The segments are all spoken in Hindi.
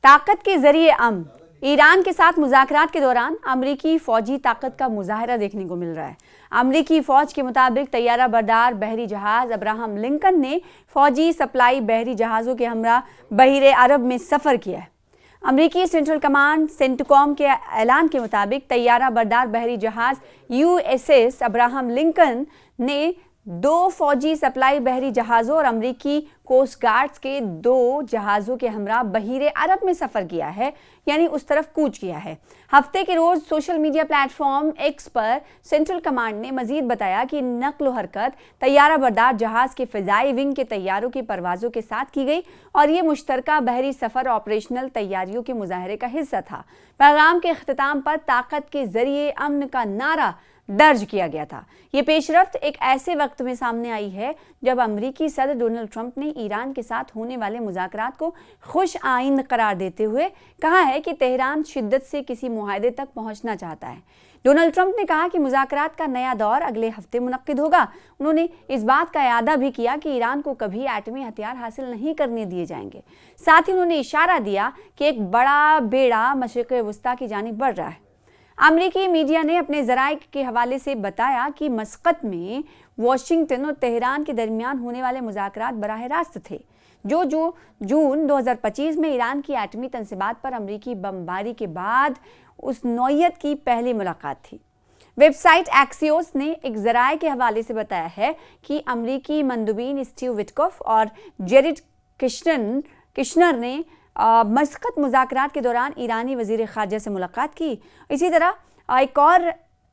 ताकत के जरिए अमन। ईरान के साथ मुज़ाकरात के दौरान अमरीकी फौजी ताकत का मुजाहरा देखने को मिल रहा है। अमरीकी फौज के मुताबिक तैयारा बरदार बहरी जहाज अब्राहम लिंकन ने फौजी सप्लाई बहरी जहाज़ों के हमरा बहिरे अरब में सफ़र किया है। अमरीकी सेंट्रल कमांड सेंटकॉम के ऐलान के मुताबिक तैयारा बरदार बहरी जहाज USS अब्राहम लिंकन ने 2 फौजी सप्लाई बहरी जहाज़ों और अमरीकी कोस्ट गार्ड्स के 2 जहाज़ों के हमरा बहिरे अरब में सफ़र किया है, यानी उस तरफ कूच किया है। हफ्ते के रोज़ सोशल मीडिया प्लेटफॉर्म एक्स पर सेंट्रल कमांड ने मजीद बताया कि नक्ल हरकत तैयारा बरदार जहाज़ के फ़िज़ाई विंग के तैयारों की परवाज़ों के साथ की गई और ये मुश्तरका बहरी सफ़र ऑपरेशनल तैयारियों के मुजाहरे का हिस्सा था। पैगाम के अख्तिताम पर ताकत के ज़रिए अमन का नारा दर्ज किया गया था। ये पेशरफ्त एक ऐसे वक्त में सामने आई है जब अमरीकी सदर डोनाल्ड ट्रंप ने ईरान के साथ होने वाले मुज़ाकरात को खुश आइंद करार देते हुए कहा है कि तेहरान शिद्दत से किसी मुआहदे तक पहुंचना चाहता है। डोनाल्ड ट्रंप ने कहा कि मुज़ाकरात का नया दौर अगले हफ्ते मुनक्किद होगा। उन्होंने इस बात का यादा भी किया कि ईरान को कभी एटमी हथियार हासिल नहीं करने दिए जाएंगे। साथ ही उन्होंने इशारा दिया कि एक बड़ा बेड़ा मशरिक़ वस्ता की जानिब बढ़ रहा है। अमरीकी मीडिया ने अपने ज़राए के हवाले से बताया कि मस्कत में वाशिंगटन और तेहरान के दरमियान होने वाले मुज़ाकरात बराह रास्त थे, जो जून 2025 में ईरान की एटमी तंसीबात पर अमरीकी बमबारी के बाद उस नौयत की पहली मुलाकात थी। वेबसाइट एक्सियोस ने एक ज़राए के हवाले से बताया है कि अमरीकी मंदुबीन स्टीव विटकॉफ और जेरेड किश्नर ने मस्कत मुज़ाकरात के दौरान ईरानी वज़ीर ख़ारजा से मुलाकात की। इसी तरह एक और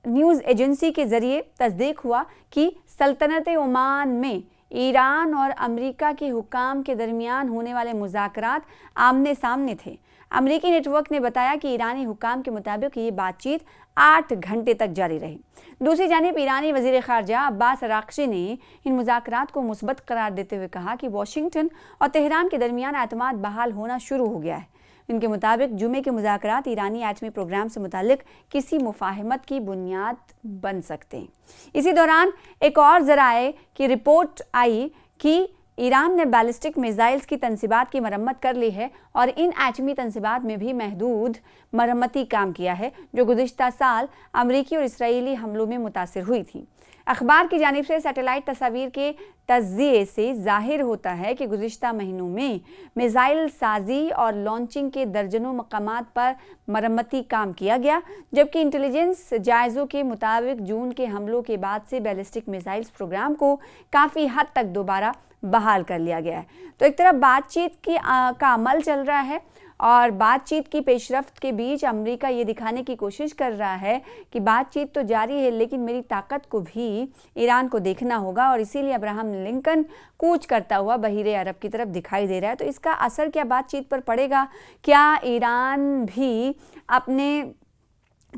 न्यूज़ एजेंसी के ज़रिए तस्दीक हुआ कि सल्तनत ओमान में ईरान और अमेरिका के हुकाम के दरमियान होने वाले मुज़ाकरात आमने सामने थे। अमरीकी नेटवर्क ने बताया कि ईरानी हुकाम के मुताबिक ये बातचीत 8 घंटे तक जारी रही। दूसरी जानिब ईरानी वज़ीर ख़ारजा अब्बास अराग़ची ने इन मुज़ाकरात को मुस्बत करार देते हुए कहा कि वाशिंगटन और तेहरान के दरमियान एतमाद बहाल होना शुरू हो गया है। इनके मुताबिक जुमे के मुज़ाकरात ईरानी एटमी प्रोग्राम से मुतालिक किसी मुफाहमत की बुनियाद बन सकते हैं। इसी दौरान एक और ज़राए की रिपोर्ट आई कि ईरान ने बैलिस्टिक मिसाइल्स की तंसीबात की मरम्मत कर ली है और इन एटमी तंसीबात में भी महदूद मरम्मती काम किया है, जो गुज़िश्ता साल अमरीकी और इसराइली हमलों में मुतासिर हुई थी। अखबार की जानिब से सैटेलाइट तस्वीर के तज्ज़िये से ज़ाहिर होता है कि गुज़िश्ता महीनों में मिसाइल साजी और लॉन्चिंग के दर्जनों मकामात पर मरम्मती काम किया गया, जबकि इंटेलिजेंस जायज़ों के मुताबिक जून के हमलों के बाद से बैलिस्टिक मिसाइल्स प्रोग्राम को काफ़ी हद तक दोबारा बहाल कर लिया गया है। तो एक तरफ बातचीत का अमल चल रहा है और बातचीत की पेशरफ्त के बीच अमेरिका ये दिखाने की कोशिश कर रहा है कि बातचीत तो जारी है, लेकिन मेरी ताकत को भी ईरान को देखना होगा और इसीलिए अब्राहम लिंकन कूच करता हुआ बहिरे अरब की तरफ दिखाई दे रहा है। तो इसका असर क्या बातचीत पर पड़ेगा? क्या ईरान भी अपने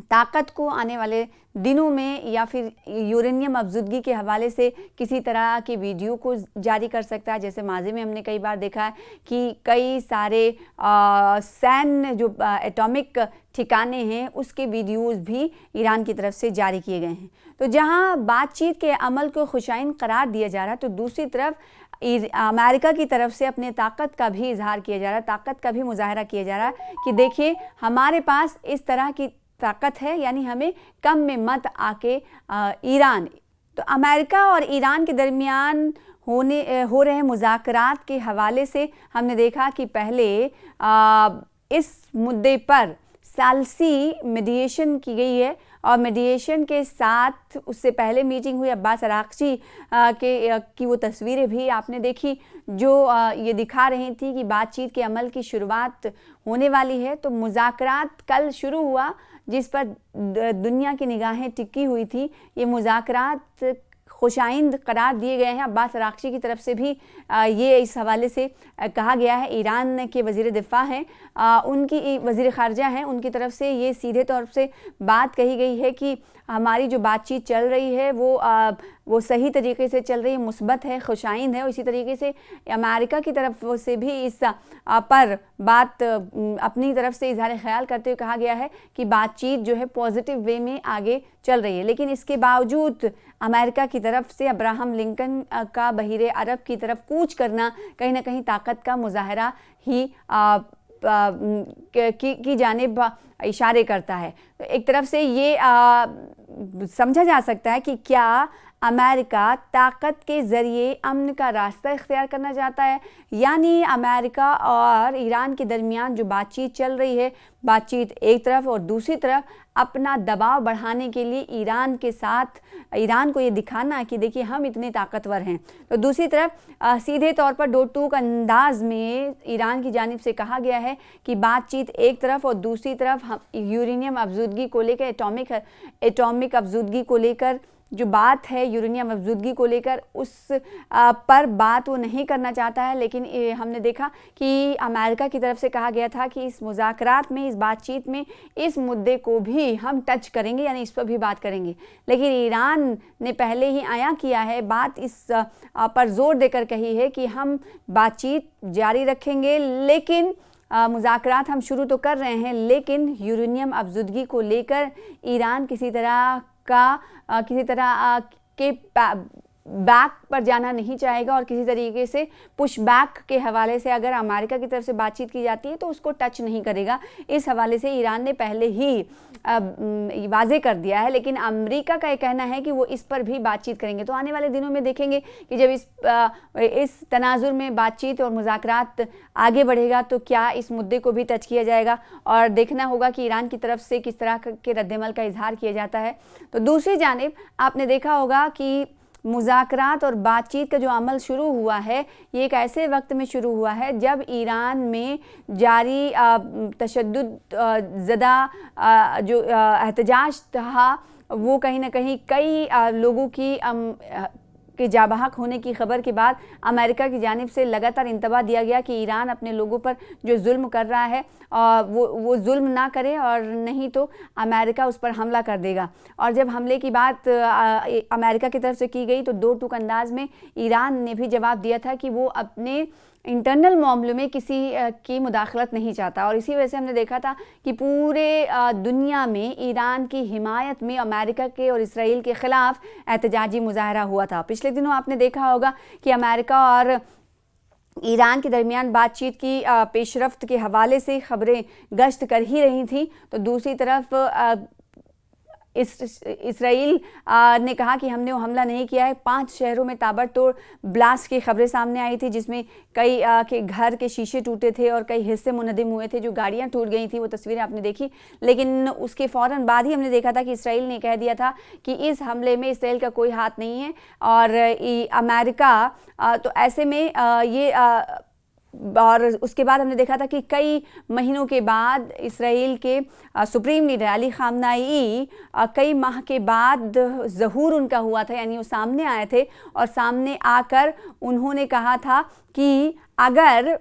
ताकत को आने वाले दिनों में या फिर यूरेनियम अफजुदगी के हवाले से किसी तरह की वीडियो को जारी कर सकता है? जैसे माजी में हमने कई बार देखा है कि कई सारे सैन्य जो एटॉमिक ठिकाने हैं उसके वीडियोस भी ईरान की तरफ से जारी किए गए हैं। तो जहां बातचीत के अमल को खुशाइन करार दिया जा रहा है, तो दूसरी तरफ अमेरिका की तरफ से अपने ताकत का भी इजहार किया जा रहा है, ताकत का भी मुजाहरा किया जा रहा है कि देखिए हमारे पास इस तरह की ताकत है, यानी हमें कम में मत आके ईरान। तो अमेरिका और ईरान के दरमियान हो रहे मुज़ाकरात के हवाले से हमने देखा कि पहले इस मुद्दे पर सालसी मीडिएशन की गई है और मीडिएशन के साथ उससे पहले मीटिंग हुई अब्बास अराग़ची की वो तस्वीरें भी आपने देखी, जो ये दिखा रही थी कि बातचीत के अमल की शुरुआत होने वाली है। तो मुज़ाकरात कल शुरू हुआ, जिस पर दुनिया की निगाहें टिकी हुई थी। ये मुज़ाकरात खुशाइंद करार दिए गए हैं। अब्बास अराग़ची की तरफ से भी ये इस हवाले से कहा गया है। ईरान के वज़ीर दिफ़ा हैं, उनकी वज़ीर ख़ारजा हैं, उनकी तरफ से ये सीधे तौर से बात कही गई है कि हमारी जो बातचीत चल रही है वो सही तरीके से चल रही है, मुस्बत है, खुशाइंद है। इसी तरीके से अमेरिका की तरफ से भी इस पर बात अपनी तरफ से इजहार ख्याल करते हुए कहा गया है कि बातचीत जो है पॉजिटिव वे में आगे चल रही है। लेकिन इसके बावजूद अमेरिका की तरफ से अब्राहम लिंकन का बहिरे अरब की तरफ कूच करना कहीं ना कहीं ताकत का मुजाहरा ही की जानिब इशारे करता है। तो एक तरफ से ये समझा जा सकता है कि क्या अमेरिका ताकत के ज़रिए अमन का रास्ता इख्तियार करना चाहता है, यानी अमेरिका और ईरान के दरमियान जो बातचीत चल रही है, बातचीत एक तरफ और दूसरी तरफ अपना दबाव बढ़ाने के लिए ईरान के साथ ईरान को ये दिखाना कि देखिए हम इतने ताकतवर हैं। तो दूसरी तरफ सीधे तौर पर दो टूक अंदाज में ईरान की जानिब से कहा गया है कि बातचीत एक तरफ और दूसरी तरफ हम यूरेनियम अफजूदगी को लेकर एटॉमिक अफजूदगी को लेकर जो बात है, यूरेनियम अफजूदगी को लेकर उस पर बात वो नहीं करना चाहता है। लेकिन हमने देखा कि अमेरिका की तरफ से कहा गया था कि इस मुज़ाकरात में, इस बातचीत में इस मुद्दे को भी हम टच करेंगे, यानी इस पर भी बात करेंगे। लेकिन ईरान ने पहले ही आया किया है, बात इस पर जोर देकर कही है कि हम बातचीत जारी रखेंगे, लेकिन मुज़ाकरात हम शुरू तो कर रहे हैं, लेकिन यूरेनियम अफजूदगी को लेकर ईरान किसी तरह के बैक पर जाना नहीं चाहेगा और किसी तरीके से पुश बैक के हवाले से अगर अमेरिका की तरफ से बातचीत की जाती है तो उसको टच नहीं करेगा। इस हवाले से ईरान ने पहले ही वाजे कर दिया है। लेकिन अमेरिका का ये कहना है कि वो इस पर भी बातचीत करेंगे। तो आने वाले दिनों में देखेंगे कि जब इस तनाजुर में बातचीत और मुज़ाकरात आगे बढ़ेगा तो क्या इस मुद्दे को भी टच किया जाएगा, और देखना होगा कि ईरान की तरफ से किस तरह के रद्देमल का इजहार किया जाता है। तो दूसरी जानिब आपने देखा होगा कि मुज़ाकरात और बातचीत का जो अमल शुरू हुआ है, ये एक ऐसे वक्त में शुरू हुआ है जब ईरान में जारी तशद्दुद ज़दा जो एहतजाज था वो कहीं ना कहीं कई लोगों की के जाबहक होने की खबर के बाद अमेरिका की जानिब से लगातार इंतबाह दिया गया कि ईरान अपने लोगों पर जो जुल्म कर रहा है वो जुल्म ना करे, और नहीं तो अमेरिका उस पर हमला कर देगा। और जब हमले की बात अमेरिका की तरफ से की गई तो दो टूक अंदाज में ईरान ने भी जवाब दिया था कि वो अपने इंटरनल मामलों में किसी की मुदाखलत नहीं चाहता। और इसी वजह से हमने देखा था कि पूरे दुनिया में ईरान की हिमायत में अमेरिका के और इसराइल के ख़िलाफ़ एहतजाजी मुजाहरा हुआ था। पिछले दिनों आपने देखा होगा कि अमेरिका और ईरान के दरमियान बातचीत की पेशरफ्त के हवाले से खबरें गश्त कर ही रही थी। तो दूसरी तरफ इसराइल ने कहा कि हमने वो हमला नहीं किया है। 5 शहरों में ताबड़तोड़ ब्लास्ट की खबरें सामने आई थी, जिसमें कई के घर के शीशे टूटे थे और कई हिस्से मुनहदिम हुए थे, जो गाड़ियां टूट गई थी, वो तस्वीरें आपने देखी। लेकिन उसके फ़ौरन बाद ही हमने देखा था कि इसराइल ने कह दिया था कि इस हमले में इसराइल का कोई हाथ नहीं है। और अमेरिका तो ऐसे में ये और उसके बाद हमने देखा था कि कई महीनों के बाद इसराइल के सुप्रीम लीडर अली खामनाई कई माह के बाद ज़हूर उनका हुआ था, यानी वो सामने आए थे और सामने आकर उन्होंने कहा था कि अगर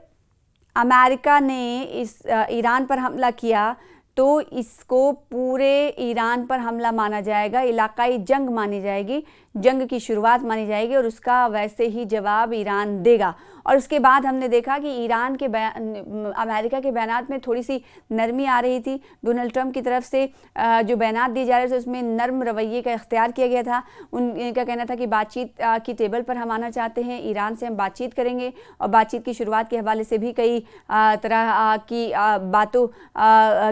अमेरिका ने इस ईरान पर हमला किया तो इसको पूरे ईरान पर हमला माना जाएगा, इलाकाई जंग मानी जाएगी, जंग की शुरुआत मानी जाएगी और उसका वैसे ही जवाब ईरान देगा। और उसके बाद हमने देखा कि ईरान के अमेरिका के बयानात में थोड़ी सी नरमी आ रही थी। डोनाल्ड ट्रंप की तरफ से जो बयानात दिए जा रहे थे उसमें नरम रवैये का इख्तियार किया गया था। उनका कहना था कि बातचीत की टेबल पर हम आना चाहते हैं, ईरान से हम बातचीत करेंगे, और बातचीत की शुरुआत के हवाले से भी कई तरह की बातों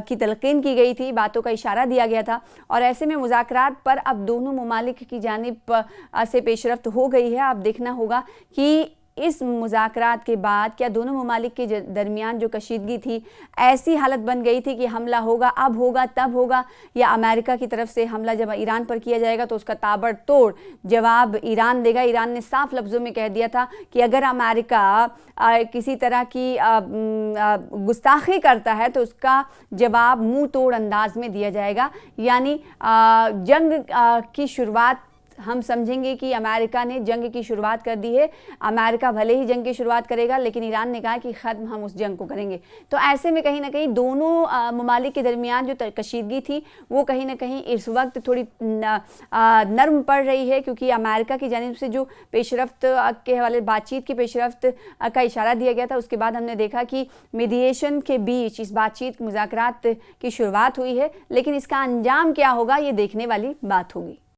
की तलकीन की गई थी, बातों का इशारा दिया गया था। और ऐसे में मुज़ाकरात पर अब दोनों ममालिक की जानिब से पेशरफ्त हो गई है। अब देखना होगा कि इस मुज़ाकरात के बाद क्या दोनों ममालिक के दरमियान जो कशीदगी थी, ऐसी हालत बन गई थी कि हमला होगा, अब होगा, तब होगा, या अमेरिका की तरफ से हमला जब ईरान पर किया जाएगा तो उसका ताबड़तोड़ जवाब ईरान देगा। ईरान ने साफ लफ्ज़ों में कह दिया था कि अगर अमेरिका किसी तरह की गुस्ताखी करता है तो उसका जवाब मुंह तोड़ अंदाज में दिया जाएगा, यानी जंग की शुरुआत हम समझेंगे कि अमेरिका ने जंग की शुरुआत कर दी है। अमेरिका भले ही जंग की शुरुआत करेगा, लेकिन ईरान ने कहा कि ख़त्म हम उस जंग को करेंगे। तो ऐसे में कहीं ना कहीं दोनों ममालिक के दरमियान जो कशीदगी थी वो कहीं ना कहीं इस वक्त थोड़ी नरम पड़ रही है, क्योंकि अमेरिका की जानिब से जो पेशरफ्त के हवाले बातचीत की पेशरफ्त का इशारा दिया गया था, उसके बाद हमने देखा कि मीडिएशन के बीच इस बातचीत मुज़ाकरात की शुरुआत हुई है। लेकिन इसका अंजाम क्या होगा, ये देखने वाली बात होगी।